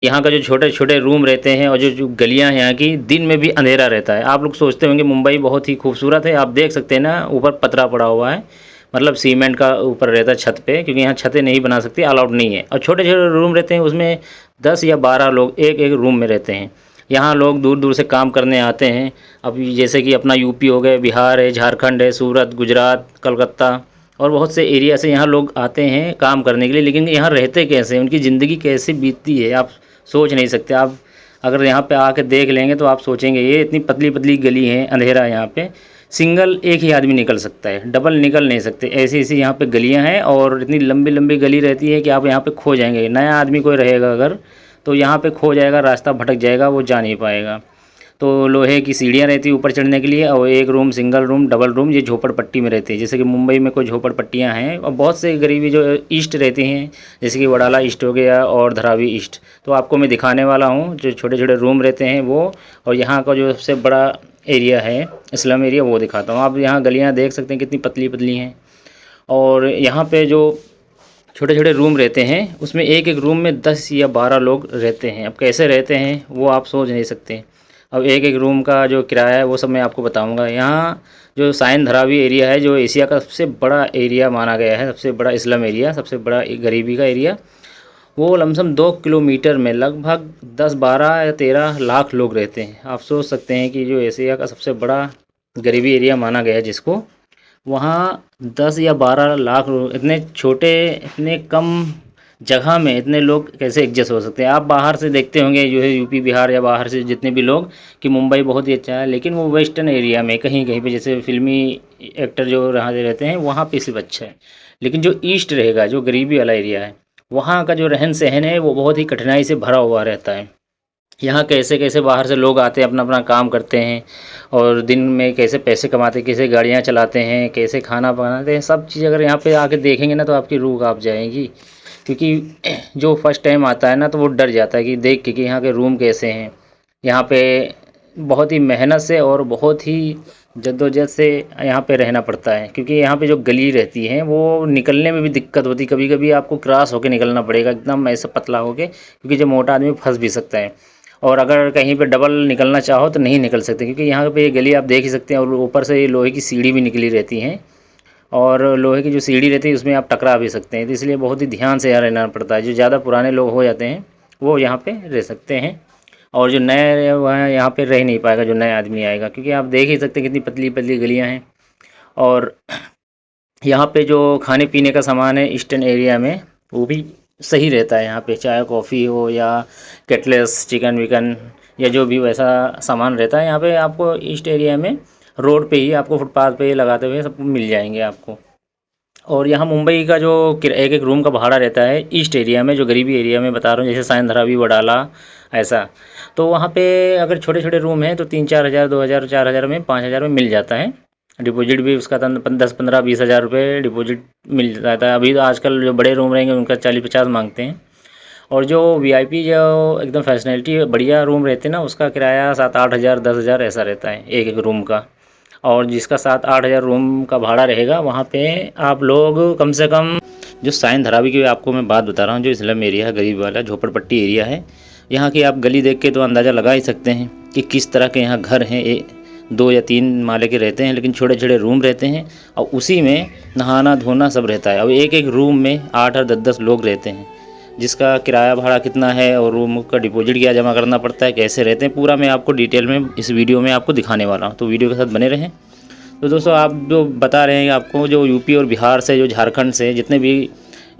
यहाँ का जो छोटे-छोटे रूम रहते हैं और जो गलियाँ हैं यहाँ की, दिन में भी अंधेरा रहता है। आप लोग सोचते होंगे मुंबई बहुत ही खूबसूरत है, आप देख सकते हैं ना ऊपर पतरा पड़ा हुआ है, मतलब सीमेंट का ऊपर रहता है छत पे, क्योंकि यहाँ छतें नहीं बना सकती, अलाउड नहीं है। और छोटे-छोटे रूम रहते हैं, उसमें 10 या 12 लोग एक-एक रूम में रहते हैं। यहाँ लोग दूर-दूर से काम करने आते हैं। अब जैसे कि अपना यूपी हो गए, बिहार है, झारखंड है, सूरत, गुजरात, कलकत्ता और बहुत से एरिया से यहाँ लोग आते हैं काम करने के लिए। लेकिन यहाँ रहते कैसे हैं, उनकी ज़िंदगी कैसे बीतती है, आप सोच नहीं सकते। आप अगर यहाँ पे आके देख लेंगे तो आप सोचेंगे ये इतनी पतली पतली गली है, अंधेरा है यहाँ पे, सिंगल एक ही आदमी निकल सकता है, डबल निकल नहीं सकते। ऐसी ऐसी यहाँ पे गलियाँ हैं और इतनी लंबी लंबी गली रहती है कि आप यहाँ पे खो जाएंगे। नया आदमी कोई रहेगा अगर तो यहाँ पे खो जाएगा, रास्ता भटक जाएगा, वो जा नहीं पाएगा। तो लोहे की सीढ़ियाँ रहती है ऊपर चढ़ने के लिए, और एक room, single room, double room, ये झोपड़पट्टी में रहती है। जैसे कि मुंबई में कोई झोपड़पट्टियाँ हैं और बहुत से गरीबी जो ईस्ट रहती हैं, जैसे कि वडाला ईस्ट हो गया और धारावी ईस्ट, तो आपको मैं दिखाने वाला हूँ। जो छोटे छोटे रूम रहते हैं वो, और यहाँ का जो सबसे बड़ा एरिया है स्लम एरिया, वो दिखाता हूँ। आप यहाँ गलियाँ देख सकते हैं कितनी पतली पतली हैं। और यहाँ पे जो छोटे छोटे रूम रहते हैं उसमें एक एक रूम में 10 या 12 लोग रहते हैं। अब कैसे रहते हैं वो आप सोच नहीं सकते। अब एक एक रूम का जो किराया है वो सब मैं आपको बताऊंगा। यहाँ जो साइन धरावी एरिया है, जो एशिया का सबसे बड़ा एरिया माना गया है, सबसे बड़ा स्लम एरिया, सबसे बड़ा गरीबी का एरिया, वो लमसम 2 किलोमीटर में लगभग 10, 12 या 13 लाख लोग रहते हैं। आप सोच सकते हैं कि जो एशिया का सबसे बड़ा गरीबी एरिया माना गया है जिसको, वहाँ 10 या 12 लाख लोग, इतने छोटे, इतने कम जगह में इतने लोग कैसे एडजस्ट हो सकते हैं। आप बाहर से देखते होंगे जो है यूपी बिहार या बाहर से जितने भी लोग, कि मुंबई बहुत ही अच्छा है, लेकिन वो वेस्टर्न एरिया में कहीं कहीं पे, जैसे फिल्मी एक्टर जो यहाँ से रहते हैं वहाँ पे सिर्फ अच्छा है। लेकिन जो ईस्ट रहेगा, जो गरीबी वाला एरिया है, वहाँ का जो रहन सहन है वो बहुत ही कठिनाई से भरा हुआ रहता है। यहाँ कैसे कैसे बाहर से लोग आते हैं, अपना अपना काम करते हैं, और दिन में कैसे पैसे कमाते हैं, कैसे गाड़ियाँ चलाते हैं, कैसे खाना बनाते हैं, सब चीज़ अगर यहाँ पे आके देखेंगे ना तो आपकी रूह काँप जाएगी। क्योंकि जो फर्स्ट टाइम आता है ना तो वो डर जाता है कि देख के कि यहाँ के रूम कैसे हैं। यहाँ पे बहुत ही मेहनत से और बहुत ही जद्दोजहद से यहाँ पे रहना पड़ता है, क्योंकि यहाँ पे जो गली रहती है वो निकलने में भी दिक्कत होती है। कभी कभी आपको क्रॉस होके निकलना पड़ेगा, एकदम ऐसा पतला होके, क्योंकि जो मोटा आदमी फंस भी सकता है। और अगर कहीं पे डबल निकलना चाहो तो नहीं निकल सकते, क्योंकि यहाँ पे ये गली आप देख ही सकते हैं, और ऊपर से ये लोहे की सीढ़ी भी निकली रहती हैं, और लोहे की जो सीढ़ी रहती है उसमें आप टकरा भी सकते हैं। तो इसलिए बहुत ही ध्यान से यहाँ रहना पड़ता है। जो ज़्यादा पुराने लोग हो जाते हैं वो यहाँ पे रह सकते हैं, और जो नए वह यहाँ पे रह नहीं पाएगा, जो नया आदमी आएगा, क्योंकि आप देख ही सकते हैं कितनी पतली पतली गलियाँ हैं। और यहाँ पे जो खाने पीने का सामान है ईस्टर्न एरिया में, वो भी सही रहता है। यहाँ पे चाय कॉफ़ी हो या कटलेस चिकन विकन या जो भी वैसा सामान रहता है, यहाँ पे आपको ईस्ट एरिया में रोड पे ही, आपको फुटपाथ पे ही लगाते हुए सब मिल जाएंगे आपको। और यहाँ मुंबई का जो एक एक रूम का भाड़ा रहता है ईस्ट एरिया में, जो गरीबी एरिया में बता रहा हूँ, जैसे साइन धारावी वडाला ऐसा, तो वहाँ पे अगर छोटे छोटे रूम हैं तो 3-4 हज़ार, 2 हज़ार, 4 हज़ार में, 5 हज़ार में मिल जाता है। डिपॉजिट भी उसका 10, 15, 20 हज़ार रुपये डिपॉजिट मिल जाता है। अभी तो आजकल जो बड़े रूम रहेंगे उनका 40-50 मांगते हैं। और जो वीआईपी जो एकदम फैसिलिटी बढ़िया रूम रहते हैं ना, उसका किराया 7-8 हज़ार, 10 हज़ार ऐसा रहता है एक एक रूम का। और जिसका 7-8 हज़ार रूम का भाड़ा रहेगा, वहाँ पे आप लोग कम से कम, जो साइन धरावी की आपको मैं बात बता रहा हूँ, जो स्लम एरिया है, गरीब वाला झोपड़पट्टी एरिया है, यहाँ की आप गली देख के तो अंदाज़ा लगा ही सकते हैं कि किस तरह के यहाँ घर हैं। 2 या 3 माले के रहते हैं, लेकिन छोटे छोटे रूम रहते हैं, और उसी में नहाना धोना सब रहता है। अब एक एक रूम में 8-8, 10-10 लोग रहते हैं, जिसका किराया भाड़ा कितना है और रूम का डिपॉजिट क्या जमा करना पड़ता है, कैसे रहते हैं, पूरा मैं आपको डिटेल में इस वीडियो में आपको दिखाने वाला हूँ। तो वीडियो के साथ बने रहें। तो दोस्तों, आप जो बता रहे हैं आपको, जो यूपी और बिहार से, जो झारखंड से जितने भी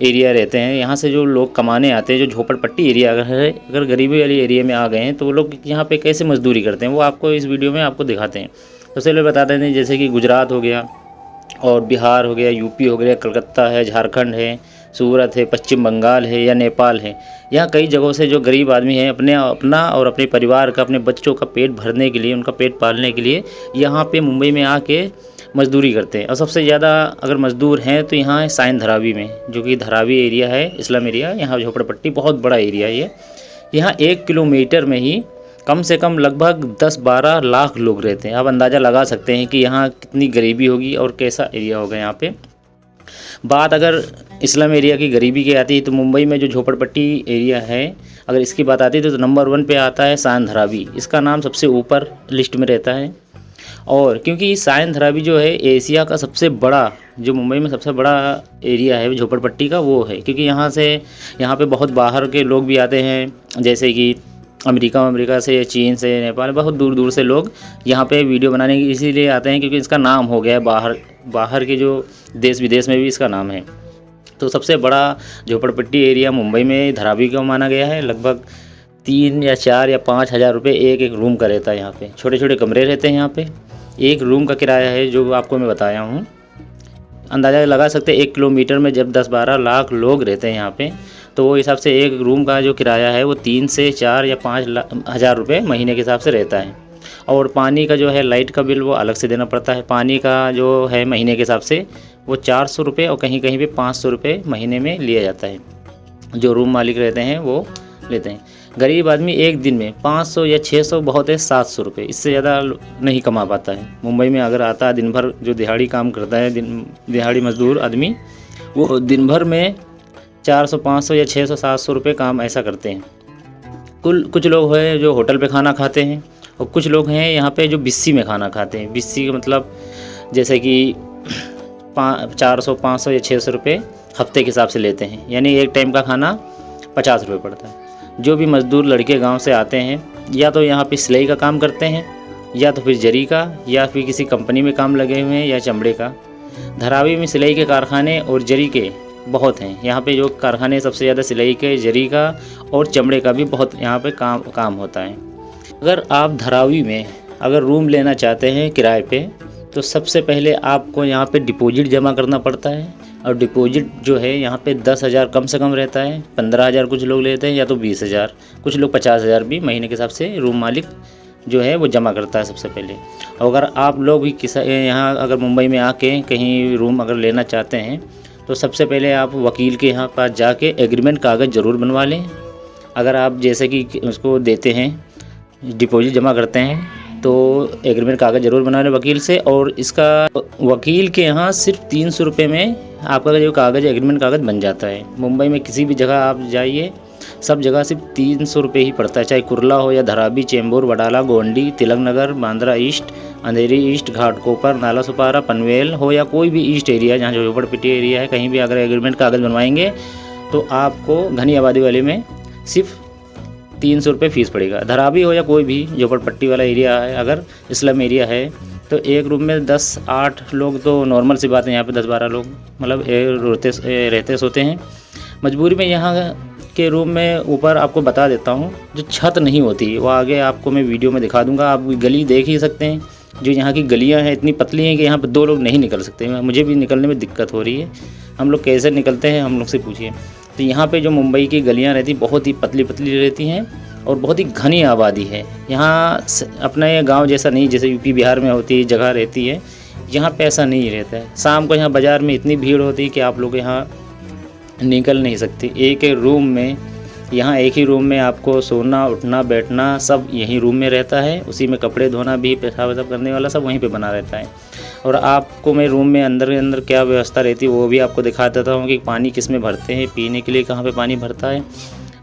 एरिया रहते हैं, यहाँ से जो लोग कमाने आते हैं, जो झोपड़पट्टी एरिया अगर है, अगर गरीबी वाली एरिया में आ गए हैं, तो वो लोग यहाँ पे कैसे मजदूरी करते हैं वो आपको इस वीडियो में आपको दिखाते हैं। तो चलिए बता देते हैं, जैसे कि गुजरात हो गया और बिहार हो गया, यूपी हो गया, कलकत्ता है, झारखंड है, सूरत है, पश्चिम बंगाल है या नेपाल है, यहाँ कई जगहों से जो गरीब आदमी हैं अपना और अपने परिवार का, अपने बच्चों का पेट भरने के लिए, उनका पेट पालने के लिए यहाँ पे मुंबई में आके मजदूरी करते हैं। और सबसे ज़्यादा अगर मज़दूर हैं तो यहाँ साइन धरावी में, जो कि धरावी एरिया है, इस्लाम एरिया, यहाँ झोपड़पट्टी बहुत बड़ा एरिया है ये। यहाँ 1 किलोमीटर में ही कम से कम लगभग 10-12 लाख लोग रहते हैं। आप अंदाज़ा लगा सकते हैं कि यहाँ कितनी गरीबी होगी और कैसा एरिया होगा यहाँ पे। बात अगर इस्लाम एरिया की गरीबी की आती है तो मुंबई में जो झोपड़पट्टी एरिया है, अगर इसकी बात आती है तो नंबर 1 पे आता है सायन धरावी। इसका नाम सबसे ऊपर लिस्ट में रहता है। और क्योंकि सायन धरावी जो है एशिया का सबसे बड़ा, जो मुंबई में सबसे बड़ा एरिया है झोपड़पट्टी का, वो है। क्योंकि यहाँ पे बहुत बाहर के लोग भी आते हैं, जैसे कि अमेरिका से, चीन से, नेपाल, बहुत दूर दूर से लोग यहाँ पे वीडियो बनाने के इसीलिए आते हैं क्योंकि इसका नाम हो गया है बाहर के जो देश विदेश में भी इसका नाम है। तो सबसे बड़ा झोपड़पट्टी एरिया मुंबई में धारावी का माना गया है। लगभग 3 या 4 या 5 हज़ार रुपये एक रूम का रहता है। यहाँ पे छोटे छोटे कमरे रहते हैं। यहाँ पे एक रूम का किराया है जो आपको मैं बताया हूँ, अंदाज़ा लगा सकते हैं 1 किलोमीटर में जब 10-12 लाख लोग रहते हैं यहाँ पे, तो वो हिसाब से एक रूम का जो किराया है वो 3 से 4 या 5 हज़ार रुपये महीने के हिसाब से रहता है। और पानी का जो है, लाइट का बिल वो अलग से देना पड़ता है। पानी का जो है महीने के हिसाब से वो 400 रुपये और कहीं कहीं पे 500 रुपये महीने में लिया जाता है, जो रूम मालिक रहते हैं वो लेते हैं। गरीब आदमी एक दिन में 500 या 600, बहुत है 700 रुपये, इससे ज़्यादा नहीं कमा पाता है। मुंबई में अगर आता है दिन भर, जो दिहाड़ी काम करता है, दिहाड़ी मजदूर आदमी, वो दिन भर में 400, 500 या 600, 700 रुपये काम ऐसा करते हैं। कुछ लोग हैं जो होटल पे खाना खाते हैं, और कुछ लोग हैं यहाँ पे जो बिस्सी में खाना खाते हैं। बिस्सी का मतलब जैसे कि 400, 500 या 600 रुपये हफ्ते के हिसाब से लेते हैं, यानी एक टाइम का खाना 50 रुपये पड़ता है। जो भी मज़दूर लड़के गांव से आते हैं, या तो यहाँ पे सिलाई का काम करते हैं, या तो फिर जरी का, या फिर किसी कंपनी में काम लगे हुए हैं, या चमड़े का। धारावी में सिलाई के कारखाने और जरी के बहुत हैं। यहाँ पे जो कारखाने सबसे ज़्यादा सिलाई के, जरी का और चमड़े का भी बहुत यहाँ पे काम होता है। अगर आप धारावी में अगर रूम लेना चाहते हैं किराए पे, तो सबसे पहले आपको यहाँ पे डिपॉजिट जमा करना पड़ता है। और डिपॉजिट जो है यहाँ पे 10,000 कम से कम रहता है, 15,000 कुछ लोग लेते हैं, या तो 20,000, कुछ लोग 50,000 भी महीने के हिसाब से रूम मालिक जो है वो जमा करता है सबसे पहले। और अगर आप लोग भी यहाँ अगर मुंबई में आके कहीं रूम अगर लेना चाहते हैं, तो सबसे पहले आप वकील के यहाँ पास जाके एग्रीमेंट कागज़ ज़रूर बनवा लें। अगर आप जैसे कि उसको देते हैं, डिपॉजिट जमा करते हैं, तो एग्रीमेंट कागज़ ज़रूर बना लें वकील से। और इसका वकील के यहाँ सिर्फ 300 रुपये में आपका जो कागज़ एग्रीमेंट कागज़ बन जाता है। मुंबई में किसी भी जगह आप जाइए, सब जगह सिर्फ 300 रुपये ही पड़ता है, चाहे कुर्ला हो या धारावी, चेंबूर, वडाला, गोंडी, तिलक नगर, बांद्रा ईस्ट, अंधेरी ईस्ट, घाटकोपर, नाला सुपारा, पनवेल हो, या कोई भी ईस्ट एरिया जहाँ झोपड़पट्टी एरिया है, कहीं भी अगर एग्रीमेंट कागज़ बनवाएंगे तो आपको घनी आबादी वाले में सिर्फ 300 रुपये फ़ीस पड़ेगा। धारावी हो या कोई भी झोपड़पट्टी वाला एरिया है, अगर स्लम एरिया है, तो एक रूम में 10-8 लोग तो नॉर्मल सी बात है। यहाँ पे 10-12 लोग मतलब रहते सोते हैं। मजबूरी में यहाँ के रूम में ऊपर आपको बता देता हूँ, जो छत नहीं होती, वो आगे आपको मैं वीडियो में दिखा दूँगा। आप गली देख ही सकते हैं, जो यहाँ की गलियाँ हैं इतनी पतली हैं कि यहाँ पर 2 लोग नहीं निकल सकते। मुझे भी निकलने में दिक्कत हो रही है। हम लोग कैसे निकलते हैं, हम लोग से पूछिए। तो यहाँ पे जो मुंबई की गलियाँ रहती बहुत ही पतली पतली रहती हैं और बहुत ही घनी आबादी है। यहाँ अपना ये गांव जैसा नहीं, जैसे यूपी बिहार में होती है जगह रहती है, यहाँ पे ऐसा नहीं रहता है। शाम को यहाँ बाज़ार में इतनी भीड़ होती है कि आप लोग यहाँ निकल नहीं सकते। एक रूम में, यहाँ एक ही रूम में आपको सोना, उठना, बैठना सब यही रूम में रहता है। उसी में कपड़े धोना भी, पेशाब वेशाब करने वाला सब वहीं पे बना रहता है। और आपको मैं रूम में अंदर क्या व्यवस्था रहती है वो भी आपको दिखा देता हूँ कि पानी किस में भरते हैं, पीने के लिए कहाँ पे पानी भरता है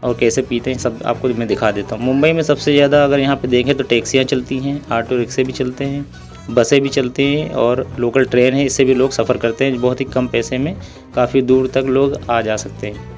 और कैसे पीते हैं, सब आपको मैं दिखा देता हूँ। मुंबई में सबसे ज़्यादा अगर यहाँ पे देखें तो टैक्सियाँ चलती हैं, ऑटो रिक्शे भी चलते हैं, बसें भी चलती हैं और लोकल ट्रेन है, इससे भी लोग सफ़र करते हैं। बहुत ही कम पैसे में काफ़ी दूर तक लोग आ जा सकते हैं।